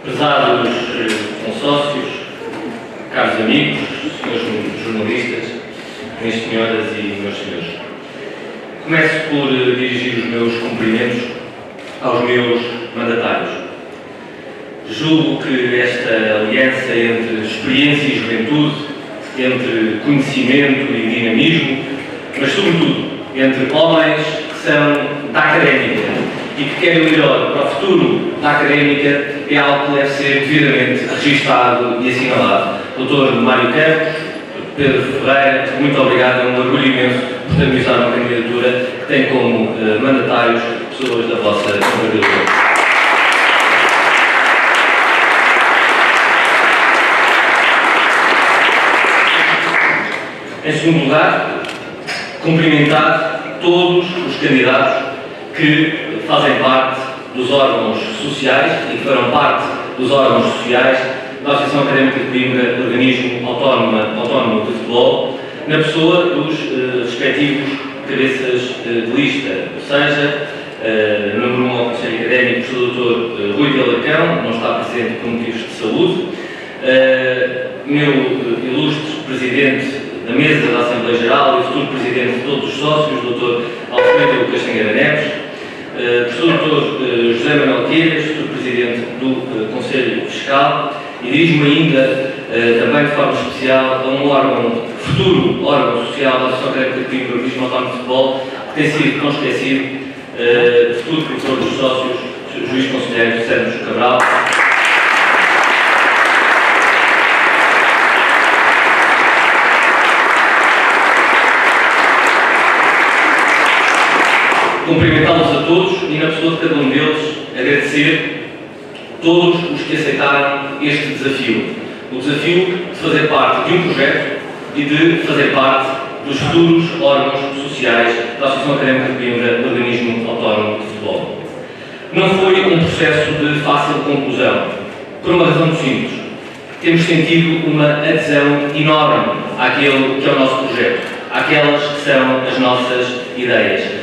Prezados consócios, caros amigos, senhores jornalistas, minhas senhoras e meus senhores, começo por dirigir os meus cumprimentos aos meus mandatários. Julgo que esta aliança entre experiência e juventude, entre conhecimento e dinamismo, mas sobretudo entre homens que são da académica e que querem o melhor para o futuro da académica, é algo que deve ser devidamente registado e assinalado. Dr. Mário Campos, Pedro Ferreira, muito obrigado, é um orgulho imenso por dinamizar uma candidatura que tem como mandatários pessoas da vossa candidatura. Em segundo lugar, cumprimentar todos os candidatos que fazem parte dos órgãos sociais e que farão parte dos órgãos sociais da Associação Académica de Coimbra, organismo autónomo de futebol, na pessoa dos respectivos cabeças de lista, ou seja, número 1 ao Conselho Académico, o Dr. Rui de Alarcão, não está presente por motivos de saúde, meu ilustre Presidente da Mesa da Assembleia Geral e futuro Presidente de todos os sócios, Dr. Alfredo Castanheira Neves, professor Dr. José Manuel Queiras, futuro Presidente do Conselho Fiscal, e dirijo-me ainda, também de forma especial, a um futuro órgão social da Associação Académica de Coimbra, organismo autónomo de futebol, que tem sido tão esquecido, futuro professor dos sócios, juiz conselheiro Sérgio Cabral. Cumprimentá-los a todos e, na pessoa de cada um deles, agradecer todos os que aceitaram este desafio. O desafio de fazer parte de um projeto e de fazer parte dos futuros órgãos sociais da Associação Académica de Coimbra, organismo autónomo de futebol. Não foi um processo de fácil conclusão, por uma razão muito simples. Temos sentido uma adesão enorme àquele que é o nosso projeto, àquelas que são as nossas ideias.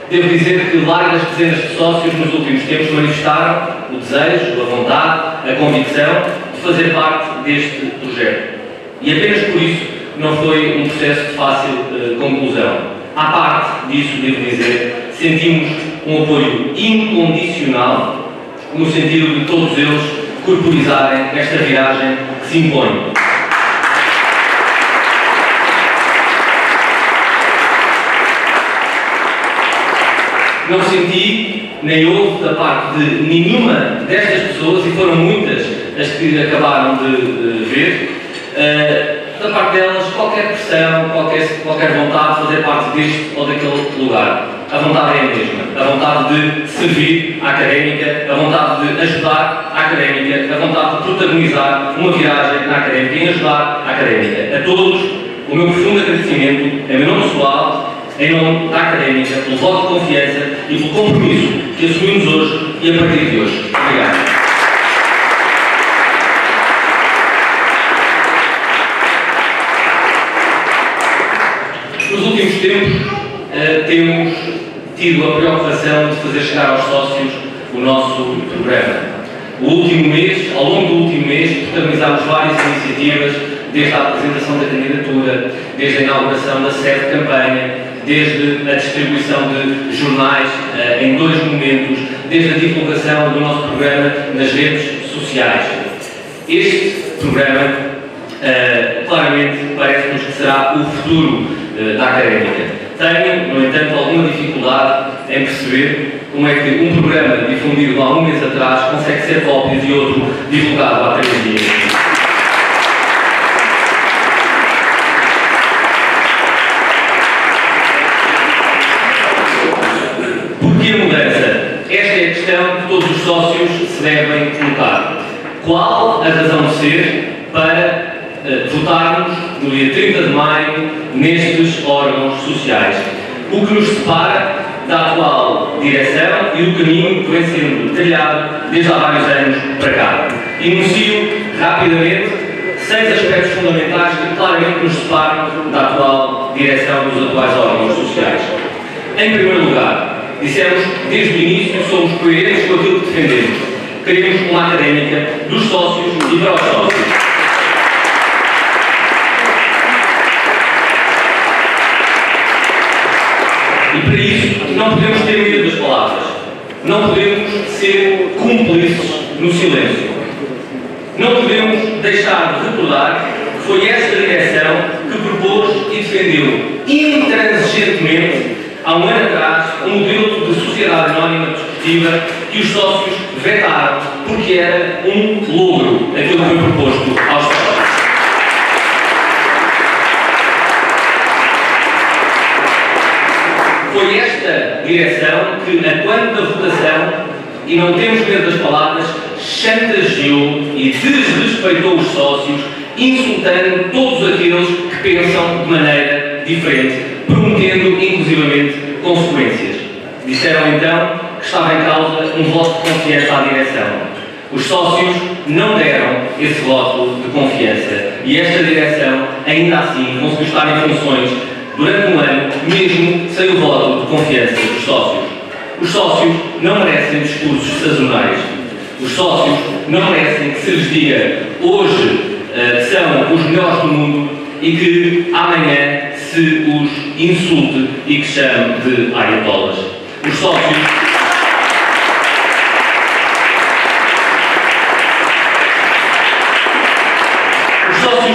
Devo dizer que largas dezenas de sócios nos últimos tempos manifestaram o desejo, a vontade, a convicção de fazer parte deste projeto. E apenas por isso não foi um processo de fácil conclusão. À parte disso, devo dizer, sentimos um apoio incondicional no sentido de todos eles corporizarem esta viragem que se impõe. Não senti, nem houve da parte de nenhuma destas pessoas, e foram muitas as que acabaram de ver, da parte delas qualquer pressão, qualquer vontade de fazer parte deste ou daquele lugar. A vontade é a mesma. A vontade de servir a académica, a vontade de ajudar a académica, a vontade de protagonizar uma viragem na académica e ajudar a académica. A todos, o meu profundo agradecimento, em meu nome pessoal, em nome da académica, pelo voto de confiança e pelo compromisso que assumimos hoje e a partir de hoje. Obrigado. Nos últimos tempos, temos tido a preocupação de fazer chegar aos sócios o nosso programa. Ao longo do último mês, protagonizámos várias iniciativas, desde a apresentação da candidatura, desde a inauguração da sede de campanha, desde a distribuição de jornais em 2 momentos, desde a divulgação do nosso programa nas redes sociais. Este programa, claramente, parece-nos que será o futuro da académica. Tenho, no entanto, alguma dificuldade em perceber como é que um programa difundido há um mês atrás consegue ser cópia de outro divulgado há 3 dias. Porquê a mudança? Esta é a questão que todos os sócios se devem colocar. Qual a razão de ser para votarmos no dia 30 de maio nestes órgãos sociais? O que nos separa da atual direção e do caminho que vem sendo trilhado desde há vários anos para cá. Enuncio rapidamente 6 aspectos fundamentais que claramente nos separam da atual direção dos atuais órgãos sociais. Em primeiro lugar, dissemos desde o início que somos coerentes com aquilo que defendemos. Queremos uma académica dos sócios e para os sócios. E para isso, não podemos ter medo das palavras. Não podemos ser cúmplices no silêncio. Não podemos deixar de recordar que foi esta direção que propôs e defendeu intransigentemente, há um ano atrás, um modelo de sociedade anónima desportiva que os sócios vetaram porque era um logro aquilo que foi proposto aos sócios. Foi esta direção que, a quanto da votação, e não temos medo das palavras, chantageou e desrespeitou os sócios, insultando todos aqueles que pensam de maneira diferente, prometendo inclusivamente consequências. Disseram então que estava em causa um voto de confiança à direção. Os sócios não deram esse voto de confiança e esta direção, ainda assim, conseguiu estar em funções durante um ano, mesmo sem o voto de confiança dos sócios. Os sócios não merecem discursos sazonais. Os sócios não merecem que se lhes diga hoje são os melhores do mundo e que amanhã se os insulte e que chame de ayatollahs. Os sócios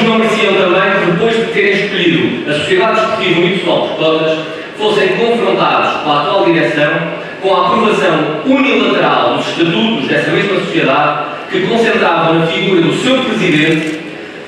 não mereciam também que, depois de terem escolhido a Sociedade Desportiva Unipessoal de Cotas, fossem confrontados com a atual direção com a aprovação unilateral dos estatutos dessa mesma sociedade que concentravam na figura do seu presidente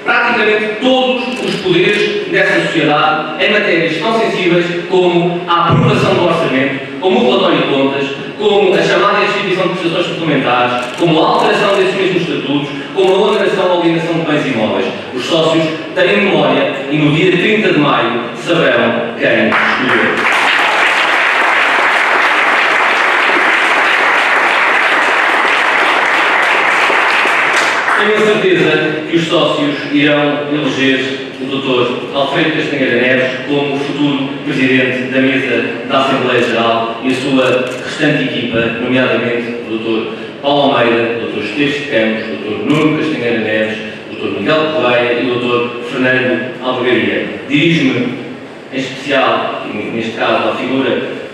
praticamente todos os poderes dessa sociedade em matérias tão sensíveis como a aprovação do orçamento, como o relatório de contas, como a chamada instituição de prestações suplementares, como a alteração desses mesmos estatutos, como a oneração ou alienação de bens imóveis. Os sócios têm memória e no dia 30 de maio saberão quem escolheu. Tenho a certeza que os sócios irão eleger o Dr. Alfredo Castanheira Neves como futuro Presidente da Mesa da Assembleia Geral e a sua restante equipa, nomeadamente o Dr. Paulo Almeida, o Dr. Esteves de Campos, o Dr. Nuno Castanheira Neves, o Dr. Miguel Correia e o Dr. Fernando Albergaria. Dirijo-me em especial, neste caso, à figura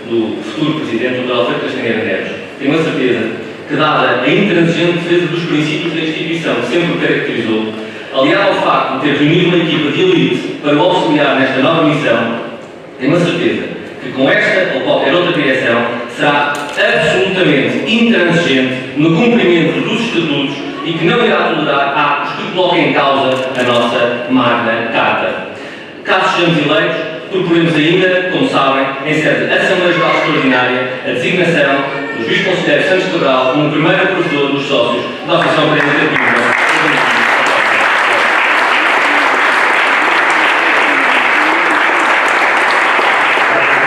do futuro Presidente, o Dr. Alfredo Castanheira Neves. Tenho a certeza que, dada a intransigente defesa dos princípios da instituição que sempre o caracterizou, aliado ao facto de ter reunido uma equipa de elite para o auxiliar nesta nova missão, tenho a certeza que com esta ou qualquer outra direção será absolutamente intransigente no cumprimento dos estatutos e que não irá tolerar atos que coloquem em causa a nossa Magna Carta. Caso sejamos eleitos, proponemos ainda, como sabem, em sede de Assembleia Geral Extraordinária, a designação do Juiz Conselheiro Santos Cabral como primeiro professor dos sócios da Associação Académica de Coimbra.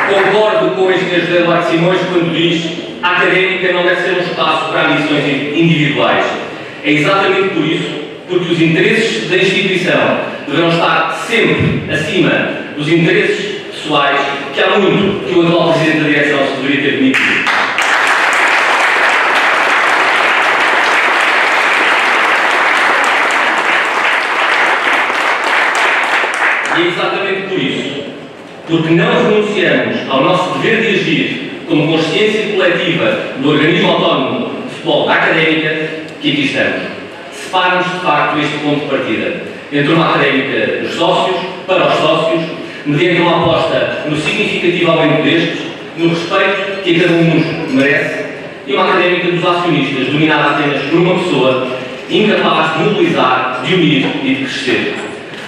Concordo com o engenheiro José Eduardo Simões quando diz que a académica não deve ser um espaço para ambições individuais. É exatamente por isso, porque os interesses da instituição deverão estar sempre acima dos interesses pessoais, que há muito que o atual Presidente da Direção se deveria ter demitido. E é exatamente por isso, porque não renunciamos ao nosso dever de agir como consciência coletiva do organismo autónomo de futebol da académica, que aqui estamos. Separa-nos, de facto, este ponto de partida entre uma académica dos sócios, para os sócios, mediante uma aposta no significativo aumento destes, no respeito que cada um nos merece, e uma académica dos acionistas, dominada apenas por uma pessoa, incapaz de mobilizar, de unir e de crescer.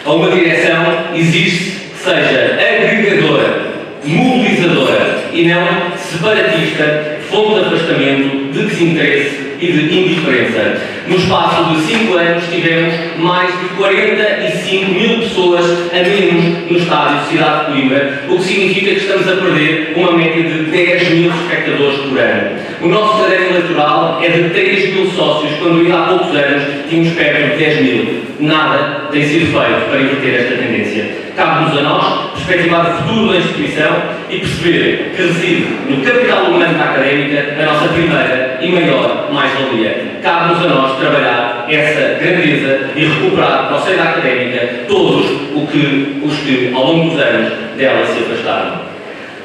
A uma direção exige que seja agregadora, mobilizadora e não separatista, fonte de afastamento, de desinteresse e de indiferença. No espaço de 5 anos tivemos mais de 45 mil pessoas a menos no estádio de Cidade de Coimbra, o que significa que estamos a perder uma média de 10 mil espectadores por ano. O nosso caderno eleitoral é de 3 mil sócios, quando ainda há poucos anos tínhamos perto de 10 mil. Nada tem sido feito para inverter esta tendência. Cabe-nos a nós perspectivar o futuro da instituição e perceber que reside no capital humano da académica a nossa primeira e maior mais-valia. Cabe-nos a nós trabalhar essa grandeza e recuperar para o seio da académica todos os que ao longo dos anos dela se afastaram.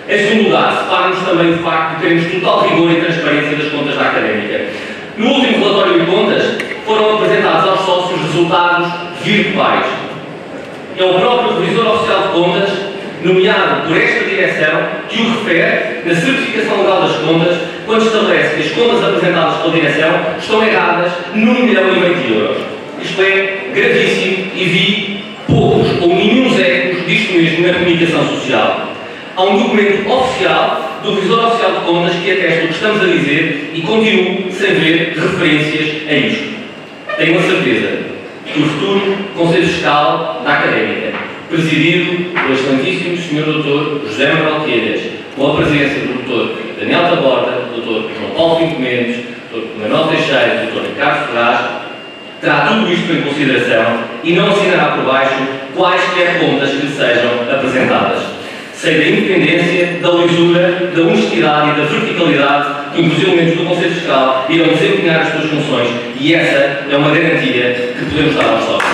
Em segundo lugar, separa-nos também o facto de termos total rigor e transparência das contas da académica. No último relatório de contas, foram apresentados aos sócios resultados virtuais. É o próprio Revisor Oficial de Contas, nomeado por esta direção, que o refere na certificação legal das contas, quando estabelece que as contas apresentadas pela direção estão erradas num 1,5 milhão de euros. Isto é gravíssimo e vi poucos ou nenhum ecos disto mesmo na comunicação social. Há um documento oficial do Revisor Oficial de Contas que atesta o que estamos a dizer e continuo sem ver referências a isto. Tenho a certeza que o futuro Conselho Fiscal da Académica, presidido pelo excelentíssimo Sr. Dr. José Manuel Queiras, com a presença do Dr. Daniel Taborda, do Dr. João Paulo Pinto Mendes, do Dr. Manuel Teixeira e do Dr. Ricardo Ferraz, terá tudo isto em consideração e não assinará por baixo quaisquer contas que lhe sejam apresentadas. Sei da independência, da lisura, da honestidade e da verticalidade que os elementos do Conselho Fiscal irão desempenhar as suas funções e essa é uma garantia que podemos dar aos sócios.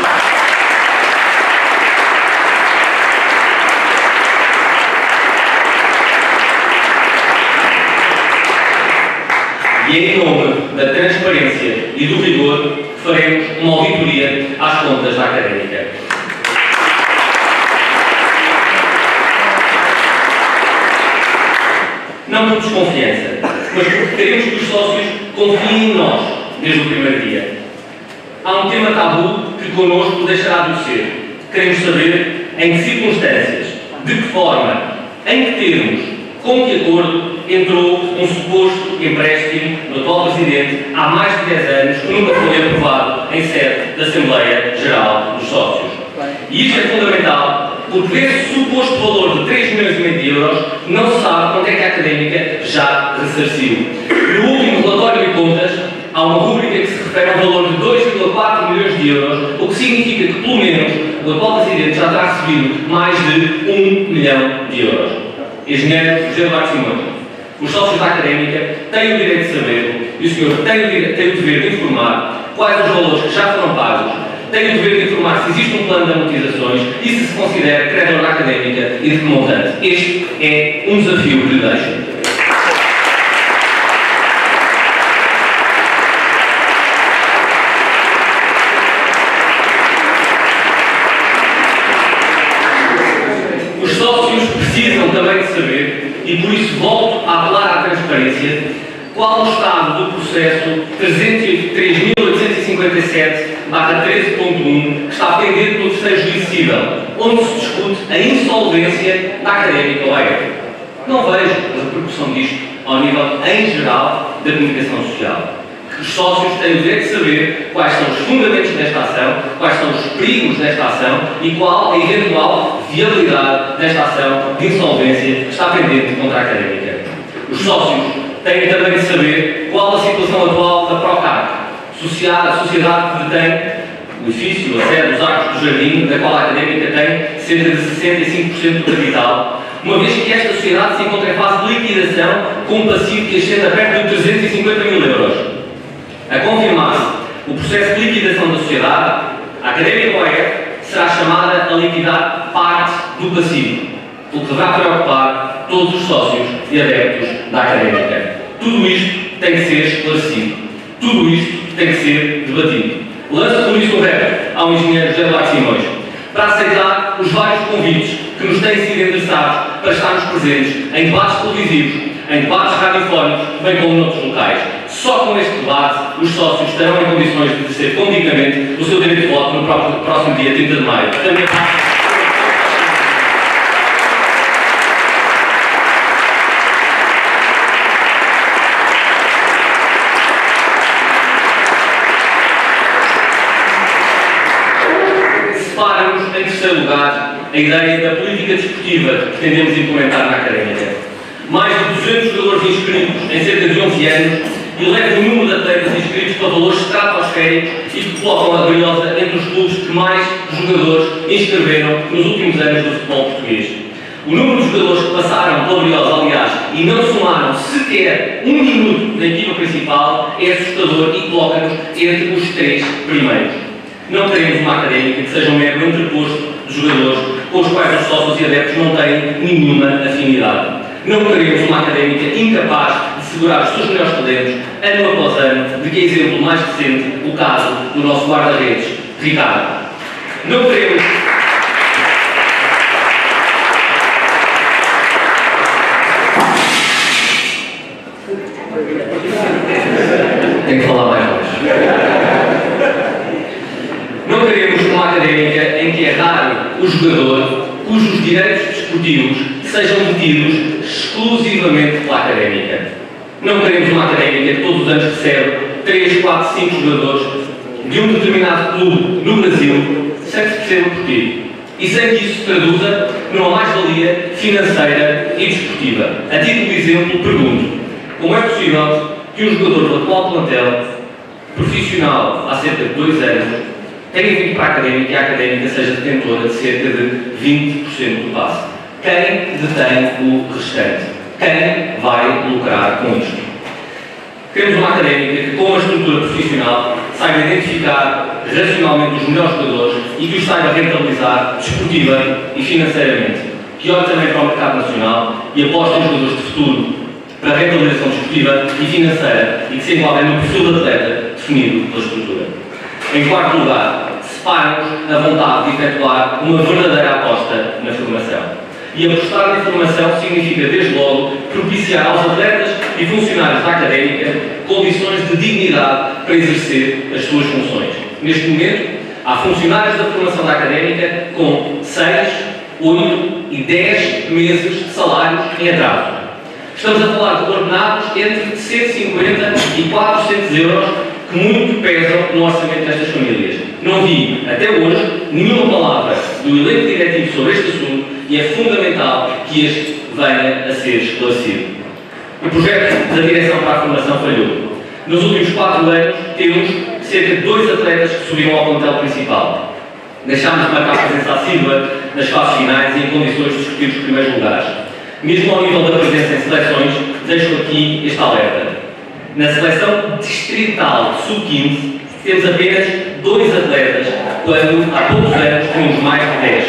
E é em nome da transparência e do rigor que faremos uma auditoria às contas da académica. Não por desconfiança, mas porque queremos que os sócios confiem em nós desde o primeiro dia. Há um tema tabu que connosco deixará de ser. Queremos saber em que circunstâncias, de que forma, em que termos, com que acordo entrou um suposto empréstimo do atual Presidente há mais de 10 anos que nunca foi aprovado em sede da Assembleia Geral dos Sócios. E isto é fundamental porque desse suposto valor de 3,5 milhões de euros não se sabe quanto é que a académica já ressarciu. No último relatório de contas, há uma rúbrica que se refere a um valor de 2,4 milhões de euros, o que significa que, pelo menos, o atual Presidente já terá recebido mais de 1 milhão de euros. Engenheiro José Eduardo Simões, os sócios da académica têm o direito de saber e o senhor tem o dever de informar quais os valores que já foram pagos, tem o dever de informar se existe um plano de amortizações e se considera credor da académica e de que montante. Este é um desafio que lhe deixo. Os sócios precisam também de saber, e por isso volto a apelar à transparência, qual o estado do processo 303.857/13.1 que está pendente do terceiro juízo civil, onde se discute a insolvência da académica OEF. Não vejo a repercussão disto ao nível em geral da comunicação social. Os sócios têm o dever de saber quais são os fundamentos desta ação, quais são os perigos desta ação e qual a eventual viabilidade desta ação de insolvência que está pendente contra a académica. Os sócios têm também de saber qual a situação atual da Procac, a sociedade que detém o edifício, a sede dos Arcos do Jardim, da qual a académica tem cerca de 65% do capital, uma vez que esta sociedade se encontra em fase de liquidação com um passivo que ascende a perto de 350 mil euros. A confirmar-se o processo de liquidação da sociedade, a académica OEF será chamada a liquidar parte do passivo, o que deverá preocupar todos os sócios e adeptos da académica. Tudo isto tem que ser esclarecido. Tudo isto tem que ser debatido. Lança por isso um repto ao engenheiro José Eduardo Simões para aceitar os vários convites que nos têm sido endereçados para estarmos presentes em debates televisivos, em debates radiofónicos, bem como noutros locais. Só com este debate, os sócios estarão em condições de exercer publicamente o seu direito de voto no próximo dia 30 de maio. Separa-nos, em terceiro lugar, a ideia da política desportiva que pretendemos implementar na académica. Mais de 200 jogadores inscritos em cerca de 11 anos e leva o número de atletas inscritos para valores estratosféricos e que colocam a Briosa entre os clubes que mais jogadores inscreveram nos últimos anos do futebol português. O número de jogadores que passaram pela Briosa, aliás, e não somaram sequer um minuto na equipa principal é assustador e coloca-nos entre os 3 primeiros. Não queremos uma académica que seja um mero entreposto de jogadores com os quais os sócios e adeptos não têm nenhuma afinidade. Não queremos uma académica incapaz de segurar os seus melhores talentos ano após ano, de que é exemplo mais recente o caso do nosso guarda-redes, Ricardo. Não queremos... Tenho que falar mais baixo. Não queremos uma académica em que é raro o jogador cujos direitos desportivos sejam detidos exclusivamente pela académica. Não queremos uma académica que todos os anos recebe 3, 4, 5 jogadores de um determinado clube no Brasil sem que se perceba porquê. E sem que isso se traduza numa mais-valia financeira e desportiva. A título de exemplo, pergunto: como é possível que um jogador do atual plantel profissional há cerca de 2 anos tenha vindo para a académica e a académica seja detentora de cerca de 20% do passe? Quem detém o restante? Quem vai lucrar com isto? Queremos uma académica que, com uma estrutura profissional, saiba identificar racionalmente os melhores jogadores e que os saiba rentabilizar desportiva e financeiramente. Que olhe também para o mercado nacional e aposte em jogadores de futuro para a rentabilização desportiva e financeira e que se enquadrem no perfil de atleta definido pela estrutura. Em quarto lugar, separa-nos a vontade de efetuar uma verdadeira aposta na formação. E apostar na formação significa, desde logo, propiciar aos atletas e funcionários da académica condições de dignidade para exercer as suas funções. Neste momento, há funcionários da formação da académica com 6, 8 e 10 meses de salários em atraso. Estamos a falar de ordenados entre 150 e 400 euros que muito pesam no orçamento destas famílias. Não vi, até hoje, nenhuma palavra do elenco diretivo sobre este assunto e é fundamental que este venha a ser esclarecido. O projeto da direção para a formação falhou. Nos últimos 4 anos, temos cerca de 2 atletas que subiram ao plantel principal. Deixámos de marcar presença assídua nas fases finais e em condições de discutir os primeiros lugares. Mesmo ao nível da presença em seleções, deixo aqui este alerta. Na seleção distrital de sub-15, temos apenas 2 atletas, quando há poucos anos tínhamos mais de 10.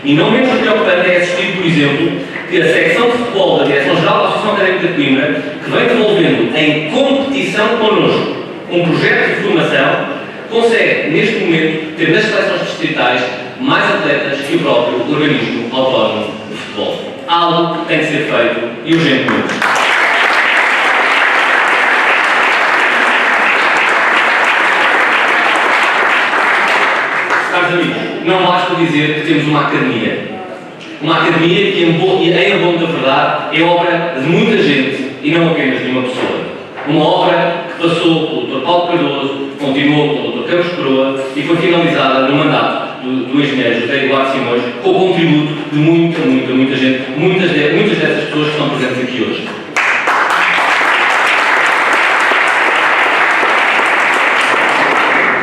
E não menos preocupante é assistir, por exemplo, que a secção de futebol da Direção-Geral da Associação Académica de Coimbra, que vem desenvolvendo em competição connosco um projeto de formação, consegue, neste momento, ter nas seleções distritais mais atletas que o próprio organismo autónomo de futebol. Algo que tem de ser feito e urgentemente. Caros amigos, não basta dizer que temos uma academia. Uma academia que, em bom da verdade, é obra de muita gente e não apenas de uma pessoa. Uma obra que passou pelo Dr. Paulo Cardoso, continuou pelo Dr. Campos Coroa e foi finalizada no mandato do engenheiro José Eduardo Simões, com o contributo de muita gente, muitas dessas pessoas que estão presentes aqui hoje.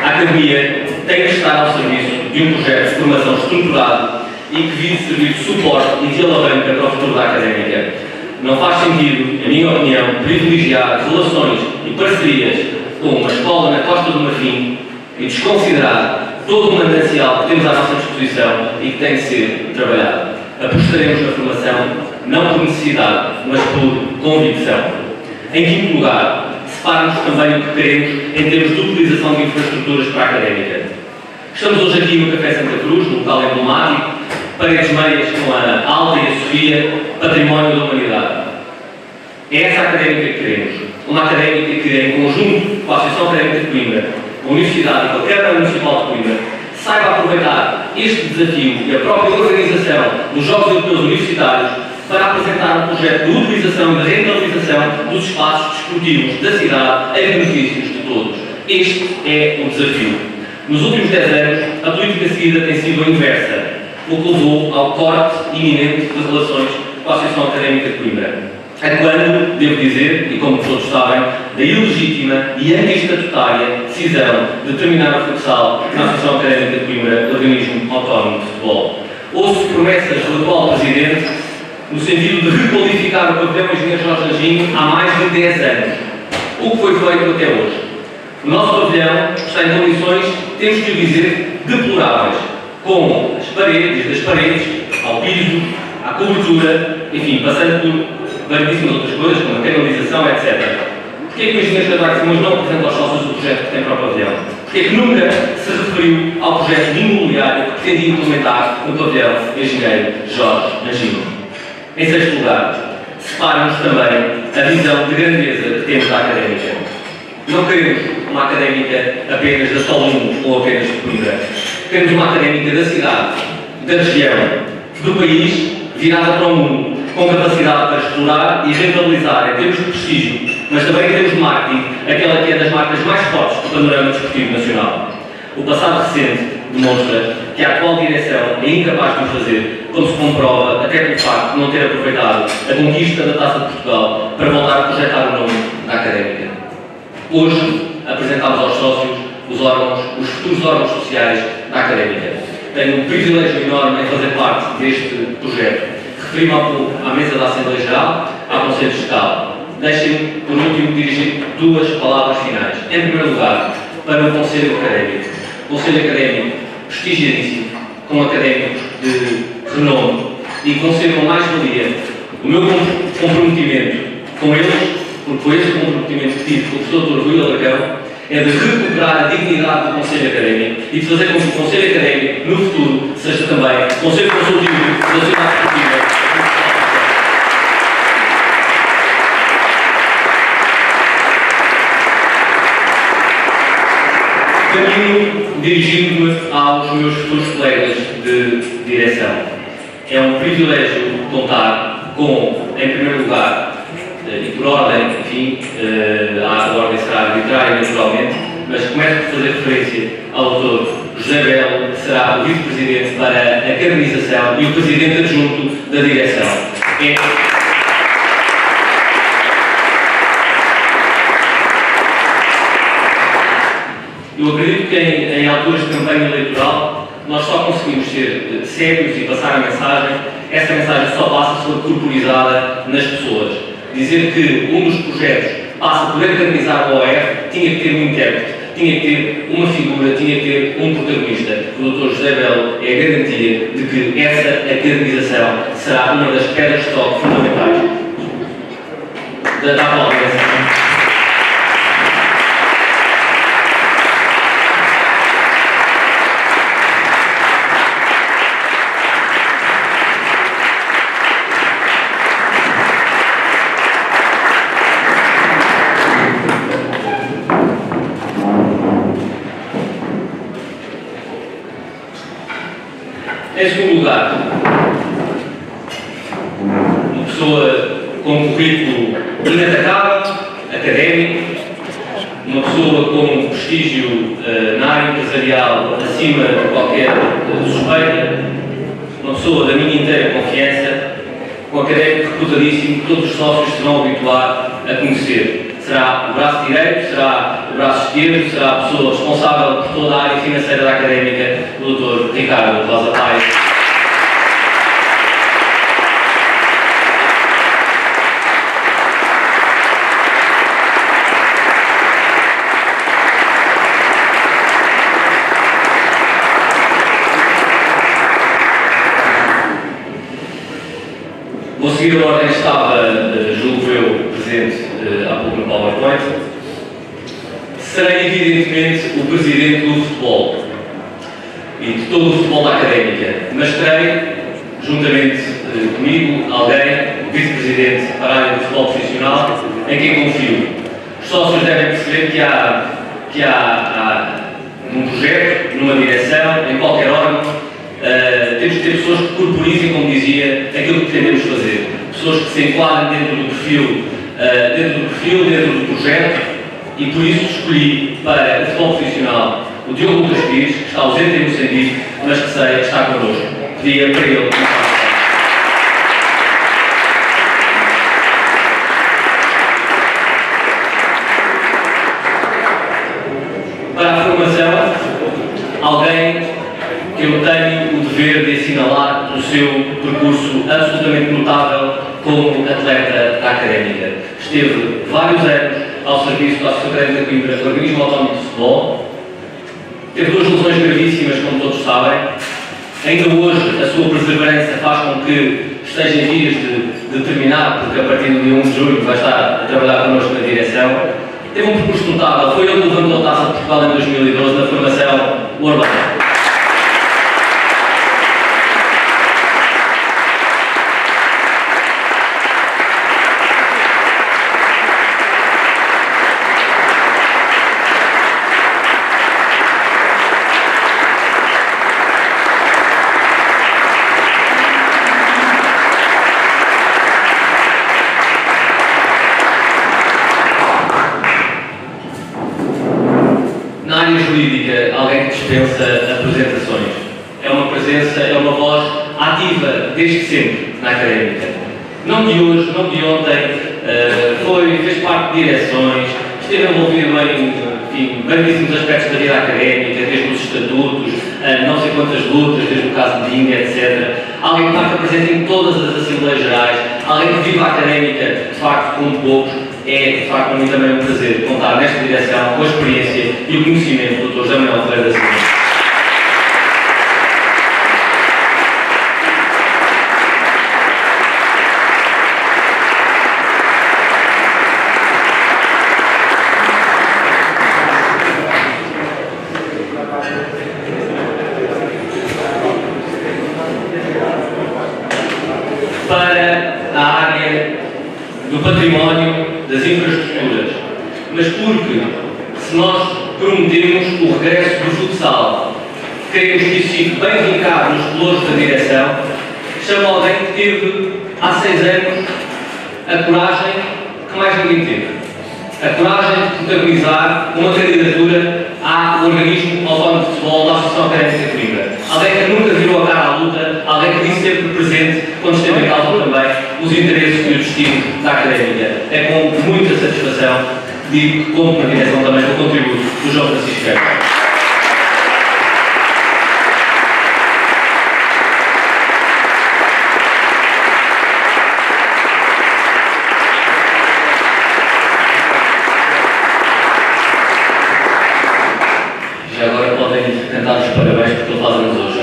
A academia tem que estar ao serviço de um projeto de formação estruturado e que vise servir de suporte e de alavanca para o futuro da académica. Não faz sentido, na minha opinião, privilegiar relações e parcerias com uma escola na Costa do Marfim e desconsiderar todo o manancial que temos à nossa disposição e que tem de ser trabalhado. Apostaremos na formação, não por necessidade, mas por convicção. Em quinto lugar, separa-nos também o que queremos em termos de utilização de infraestruturas para a académica. Estamos hoje aqui no Café Santa Cruz, no local emblemático, paredes meias com a Alta e a Sofia, património da humanidade. É essa a académica que queremos. Uma académica que, em conjunto com a Associação Académica de Coimbra, a Universidade e com a Câmara Municipal de Coimbra, saiba aproveitar este desafio e a própria organização dos Jogos Europeus Universitários para apresentar um projeto de utilização e de rentabilização dos espaços desportivos da cidade em benefícios de todos. Este é o desafio. Nos últimos 10 anos, a política seguida tem sido a inversa, o que levou ao corte iminente das relações com a Associação Académica de Coimbra. A quando, devo dizer, e como todos sabem, da ilegítima e anti-estatutária decisão de terminar o futsal na Associação Académica de Coimbra, organismo autónomo de futebol. Ouço promessas do atual Presidente no sentido de requalificar o pavilhão Engenheiro Jorge Anjinho há mais de 10 anos. O que foi feito até hoje? O nosso pavilhão está em condições, temos que dizer, deploráveis, com as paredes, das paredes, ao piso, à cobertura, enfim, passando por variedíssimas outras coisas, como a canalização, etc. Porquê que o Engenheiro José Simões não apresenta aos sócios o projeto que tem para o pavilhão? Porquê que nunca se referiu ao projeto de imobiliário que pretendia implementar no pavilhão Engenheiro Jorge Anjinho? Em sexto lugar, separa-nos também a visão de grandeza que temos da académica. Não queremos uma académica apenas da Solum ou apenas de Coimbra. Queremos uma académica da cidade, da região, do país, virada para o mundo, com capacidade para explorar e rentabilizar em termos de prestígio, mas também em termos de marketing, aquela que é das marcas mais fortes do panorama desportivo nacional. O passado recente demonstra que a atual direção é incapaz de o fazer, como se comprova até pelo facto de não ter aproveitado a conquista da Taça de Portugal para voltar a projetar o nome da académica. Hoje apresentamos aos sócios os futuros órgãos sociais da académica. Tenho um privilégio enorme em fazer parte deste projeto. Referi-me há pouco à mesa da Assembleia Geral, ao Conselho Fiscal. Deixem-me, por último, dirigir duas palavras finais. Em primeiro lugar, para o Conselho Académico. O Conselho Académico prestigiadíssimo, com académicos de renome e com ser uma mais-valia. O meu comprometimento com eles, porque foi esse o comprometimento que tive com o Dr. Rui Alacão, é de recuperar a dignidade do Conselho Académico e de fazer com que o Conselho Académico, no futuro, seja também Conselho Consultivo da Sociedade Esportiva. Caminho dirigindo-me aos meus futuros colegas de direção. É um privilégio contar com, em primeiro lugar, e por ordem, enfim, a ordem será arbitrária naturalmente, mas começo por fazer referência ao Dr. José Belo, que será o vice-presidente para a canonização e o presidente adjunto da direção. Eu acredito que em alturas de campanha eleitoral nós só conseguimos ser sérios e passar a mensagem. Essa mensagem só passa se for corporizada nas pessoas. Dizer que um dos projetos passa por academizar o OEF tinha que ter um intérprete, tinha que ter uma figura, tinha que ter um protagonista. O Dr. José Belo é a garantia de que essa academização será uma das pedras de toque fundamentais da atual direção. Em segundo lugar, uma pessoa com um currículo inatacável, académico, uma pessoa com um prestígio na área empresarial acima de qualquer suspeita, uma pessoa da minha inteira confiança, um académico reputadíssimo que todos os sócios se vão habituar a conhecer. Será o braço direito, será o braço esquerdo, será a pessoa responsável por toda a área financeira da académica, o Dr. Ricardo Rosa Paes. Vou seguir a ordem que estava, julgo eu, presente há pouco no PowerPoint. Serei, evidentemente, o presidente do futebol e de todo o futebol da académica, mas terei, juntamente comigo, alguém, o vice-presidente para a área do futebol profissional, em quem confio. Os sócios devem perceber que há num projeto, numa direção, em qualquer órgão, temos que ter pessoas que corporizem, como dizia, aquilo que pretendemos fazer. Pessoas que se enquadrem dentro do perfil, dentro do projeto, e por isso escolhi para o futebol profissional o Diogo Lucas Pires, que está ausente em Moçambique, mas que sei que está connosco. Pedia para ele começar. Para a formação, alguém que eu tenho o dever de assinalar pelo seu percurso absolutamente notável como atleta da Académica. Esteve vários anos ao serviço da Associação Académica de Coimbra, do Organismo Autónomo de Futebol. Teve 2 lesões gravíssimas, como todos sabem. Ainda hoje a sua perseverança faz com que esteja em vias de terminar, porque a partir do dia 1 de julho vai estar a trabalhar connosco na direção. Teve um percurso notável, foi ele que levantou a Taça de Portugal em 2012 na formação urbana. Na área jurídica, alguém que dispensa apresentações. É uma presença, é uma voz ativa desde sempre na Académica. Não de hoje, não de ontem, fez parte de direções, esteve envolvido em variedíssimos aspectos da vida académica, desde os estatutos, não sei quantas lutas, desde o caso de Inga, etc. Alguém que marca presente em todas as Assembleias Gerais, alguém que vive a Académica, de facto, como poucos. É, de facto, para mim também um prazer contar nesta direção com a experiência e o conhecimento do Dr. José Manuel Ferreira da Silva. Para a área do património, das infraestruturas, mas porque se nós prometemos o regresso do futsal, queremos que isso fique bem vincado nos colores da direção, chamo alguém que teve há 6 anos a coragem que mais ninguém teve. A coragem de protagonizar uma candidatura ao Organismo Autónomo de Futebol da Associação Académica de Coimbra. Alguém que nunca virou a cara à luta, alguém que disse sempre presente quando esteve em causa também os interesses e o destino da Académica. É com muita satisfação que digo que conto na direção também com o contributo do João Francisco Ferreira. Já agora podem cantar os parabéns porque ele faz-nos hoje.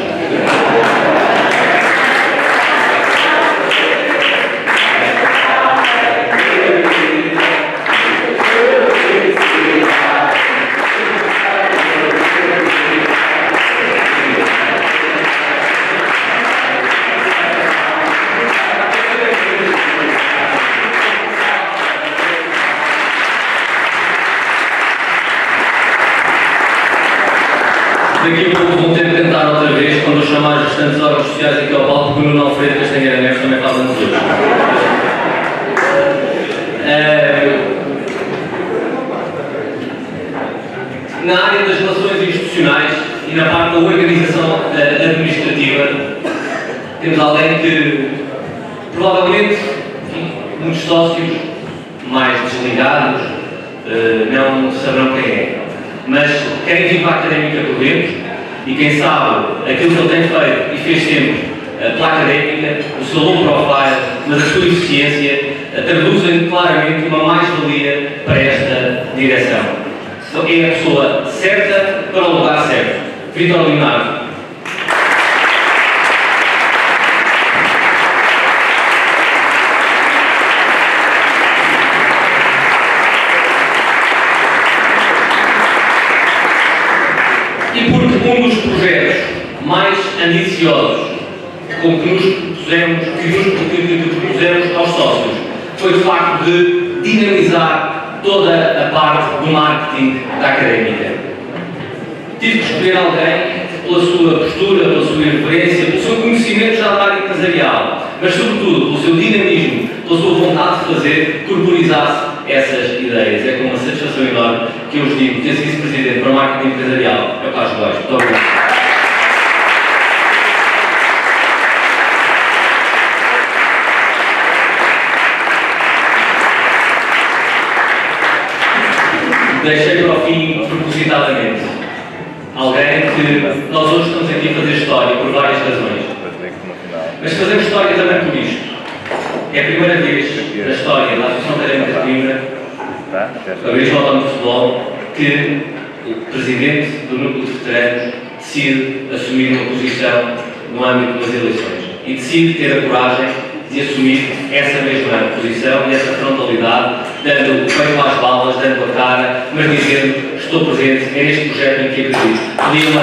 Daqui a pouco vão ter de tentar outra vez quando eu chamar os restantes órgãos sociais aqui ao palco, porque o Nuno Alfredo Castanheira Neves também faz-nos hoje. Na área das relações institucionais e na parte da organização administrativa, temos alguém que provavelmente, enfim, muitos sócios mais desligados não saberão quem é. Mas quem vive a Académica por dentro e quem sabe aquilo que ele tem feito e fez sempre pela Académica, o seu low profile, mas a sua eficiência, traduzem claramente uma mais-valia para esta direção. É a pessoa certa para o lugar certo. Vítor Leonardo. E porque um dos projetos mais ambiciosos com que nos propusemos aos sócios foi o facto de dinamizar toda a parte do marketing da Académica. Tive que escolher alguém pela sua postura, pela sua irreverência, pelo seu conhecimento já da área empresarial, mas sobretudo pelo seu dinamismo, pela sua vontade de fazer, corporizasse essas ideias. É com uma satisfação enorme que eu vos digo que esse vice-presidente para o marketing empresarial é o Carlos Baixo. Muito obrigado. Deixei para o fim propositadamente alguém que nós hoje estamos aqui a fazer história por várias razões. Mas fazemos história também por isto. É a primeira vez na história da Associação Académica de Coimbra, a Organismo Autónomo de Futebol, que o Presidente do Núcleo de Veteranos decide assumir uma posição no âmbito das eleições e decide ter a coragem de assumir essa mesma posição e essa frontalidade, dando o peito às balas, dando a cara, mas dizendo: estou presente, é neste projeto em que acredito. Podia uma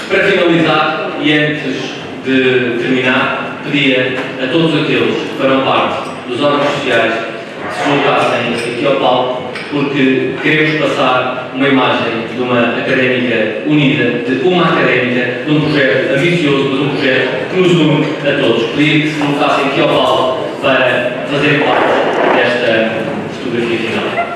Para finalizar, e antes de terminar, pedia a todos aqueles que farão parte dos órgãos sociais que se deslocassem aqui ao palco, porque queremos passar uma imagem de uma académica unida, de uma académica, de um projeto ambicioso, mas um projeto que nos une a todos. Pedia que se deslocassem aqui ao palco para fazerem parte desta fotografia final.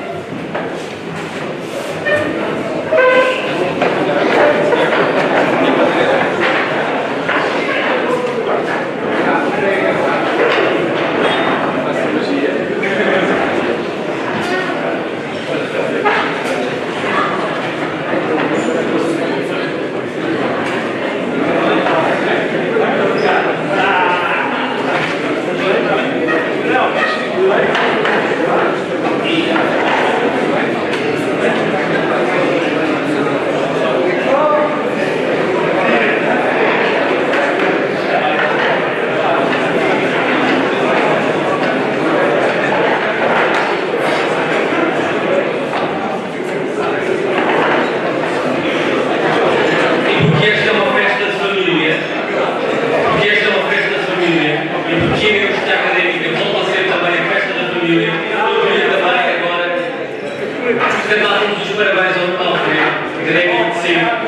Damos os parabéns ao Alfredo, académico de sempre.